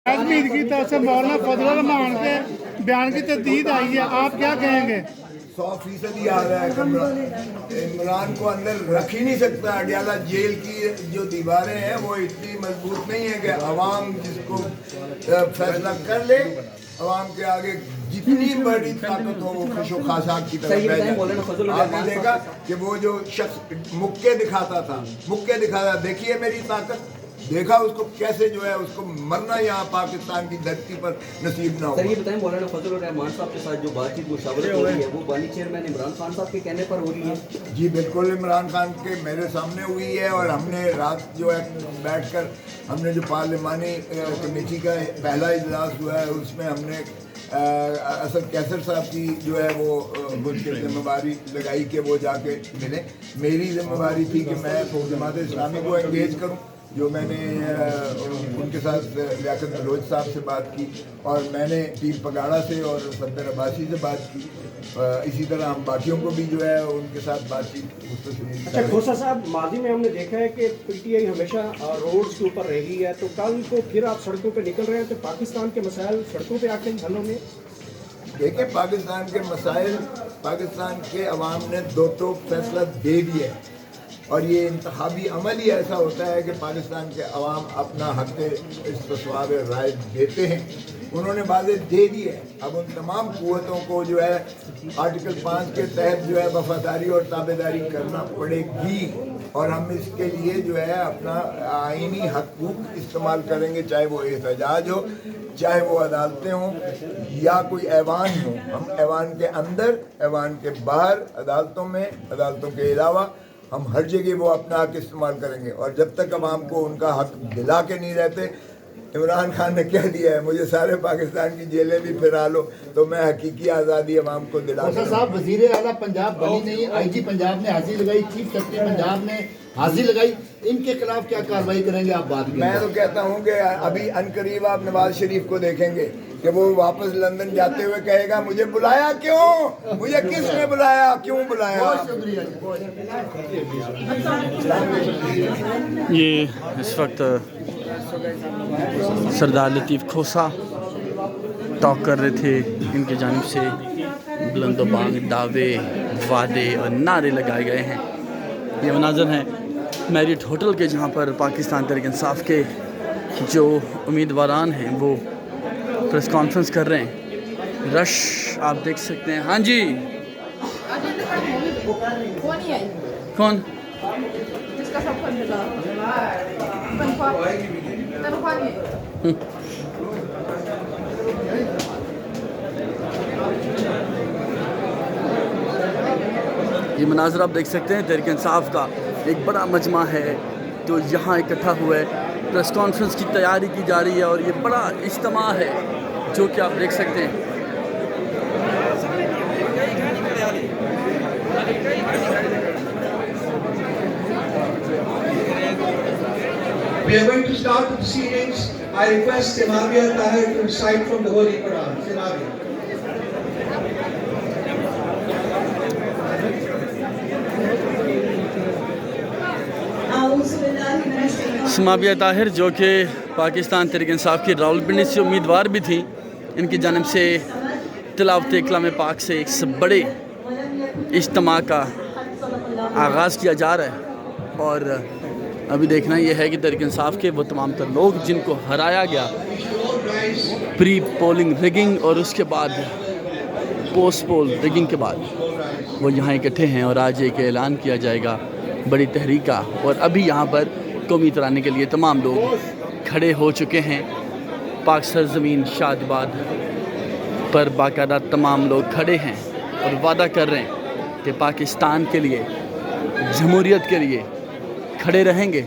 कश्मीर की तरफ से मौलाना फजल रहमान के बयान की तस्दीक आई है, आप क्या कहेंगे? 100% आ रहा है। इमरान को अंदर रख ही नहीं सकता। अडियाला जेल की जो दीवारें हैं वो इतनी मजबूत नहीं है कि अवाम जिसको फैसला कर ले, अवाम के आगे जितनी बड़ी ताकत हो वो खुशो खासाक की तरफ बह जाए। आपने देखा कि वो जो शख्स मुक्के दिखाता, देखिए मेरी ताकत, देखा उसको कैसे जो है उसको मरना यहाँ पाकिस्तान की धरती पर नसीब ना हो। सर ये बताएं, मौलाना फजल रहमान साहब के साथ जो बातचीत मुशावरत हो रही है वो बानी चेयरमैन इमरान खान साहब के कहने पर हो रही है? जी बिल्कुल, इमरान खान के मेरे सामने हुई है और हमने रात जो है बैठकर हमने जो पार्लिमानी कमेटी का पहला इजलास हुआ है उसमें हमने असद कैसर साहब की जो है वो उनकी जिम्मेवारी लगाई कि वो जाके मिले। मेरी जिम्मेवारी थी कि मैं जमात इस्लामी को एंगेज करूं, जो मैंने उनके साथ लियाकत बलोच साहब से बात की और मैंने पीर पगाड़ा से और सफदर अब्बासी से बात की। इसी तरह हम बाकियों को भी जो है उनके साथ बातचीत। अच्छा खोसा साहब, माजी में हमने देखा है कि पीटीआई हमेशा रोड्स के ऊपर रही है, तो कल को फिर आप सड़कों पे निकल रहे हैं, तो पाकिस्तान के मसाइल सड़कों पे आके हल होंगे? देखिए, पाकिस्तान के मसाइल पाकिस्तान के अवाम ने दो टोक फैसला दे दिया है और ये इंतखाबी अमल ही ऐसा होता है कि पाकिस्तान के अवाम अपना हक इस्तिस्वाब राय देते हैं। उन्होंने वादे दे दिए। अब उन तमाम कुव्वतों को जो है आर्टिकल 5 के तहत जो है वफादारी और ताबेदारी करना पड़ेगी और हम इसके लिए जो है अपना आईनी हकूक इस्तेमाल करेंगे, चाहे वो एहतजाज हो, चाहे वो अदालतें हों या कोई ऐवान हो। हम ऐवान के अंदर, ऐवान के बाहर, अदालतों में, अदालतों के अलावा हम हर जगह वो अपना हक इस्तेमाल करेंगे। और जब तक अवाम को उनका हक दिला के नहीं रहते, इमरान खान ने कह दिया है मुझे सारे पाकिस्तान की जेलें भी फिरा लो तो मैं हकीकी आज़ादी अवाम को दिला। साहब, वज़ीर आला पंजाब बनी नहीं, आईजी पंजाब ने हाजिरी लगाई, चीफ सेक्रेटरी पंजाब ने हाजिरी लगाई, इनके खिलाफ क्या कार्रवाई करेंगे आप? बात मैं तो कहता हूँ कि अभी अनकरीब आप नवाज शरीफ को देखेंगे कि वो वापस लंदन जाते हुए कहेगा मुझे बुलाया क्यों, मुझे किसने बुलाया, क्यों बुलाया। ये इस वक्त सरदार लतीफ़ खोसा टॉक कर रहे थे। इनकी जानिब से बुलंदोबांग दावे, वादे और नारे लगाए गए हैं। ये मनाज़र हैं मैरिट होटल के, जहाँ पर पाकिस्तान तहरीक इंसाफ के जो उम्मीदवारान हैं वो प्रेस कॉन्फ्रेंस कर रहे हैं। रश आप देख सकते हैं। हाँ जी, कौन? ये मनाज़र आप देख सकते हैं तहरीक इंसाफ का एक बड़ा मजमा है जो यहाँ इकट्ठा हुआ है। प्रेस कॉन्फ्रेंस की तैयारी की जा रही है और ये बड़ा इज्तिमा है जो कि आप देख सकते हैं। We are going to start the proceedings. I request Simavia Tahir to recite from the Holy Quran. Simavia. समाबिया Tahir जो कि पाकिस्तान तहरीक इंसाफ की रावलपिंडी से उम्मीदवार भी थी, इनकी जानिब से तिलावत कलाम पाक से एक बड़े इज्तिमा का आगाज़ किया जा रहा है। और अभी देखना यह है कि तहरीक इंसाफ के वो तमाम तर लोग जिनको हराया गया प्री पोलिंग रिगिंग और उसके बाद पोस्ट पोल रिगिंग के बाद, वो यहाँ इकट्ठे हैं और आज एक ऐलान किया जाएगा बड़ी तहरीक का। और अभी यहाँ पर कौमी तराने के लिए तमाम लोग खड़े हो चुके हैं। पाक सरज़मीन शादाबाद पर बाकायदा तमाम लोग खड़े हैं और वादा कर रहे हैं कि पाकिस्तान के लिए, जमहूरियत के लिए खड़े रहेंगे।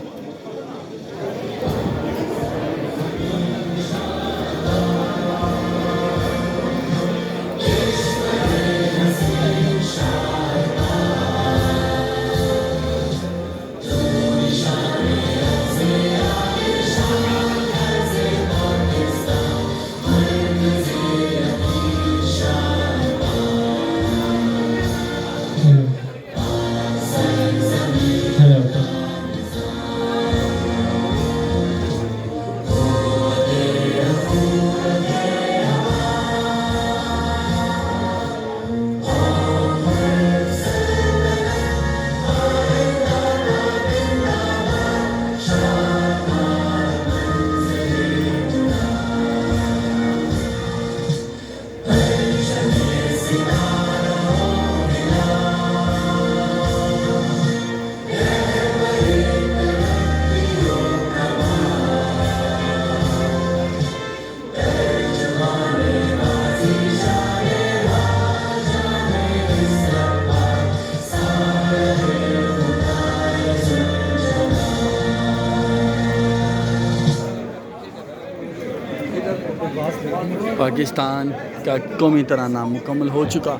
پاکستان کا قومی ترانہ مکمل ہو چکا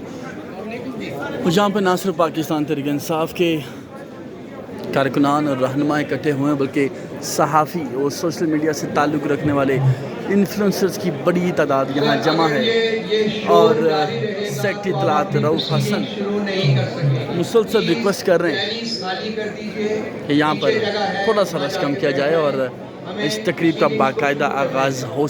اور جہاں پہ نہ صرف پاکستان تحریک انصاف کے کارکنان اور رہنما اکٹھے ہوئے ہیں بلکہ صحافی اور سوشل میڈیا سے تعلق رکھنے والے انفلوئنسرز کی بڑی تعداد یہاں جمع ہے اور سیکٹری اطلاعات رؤف حسن مسلسل ریکویسٹ کر رہے ہیں کہ یہاں پر تھوڑا سا رش کم کیا جائے اور اس تقریب کا باقاعدہ آغاز ہو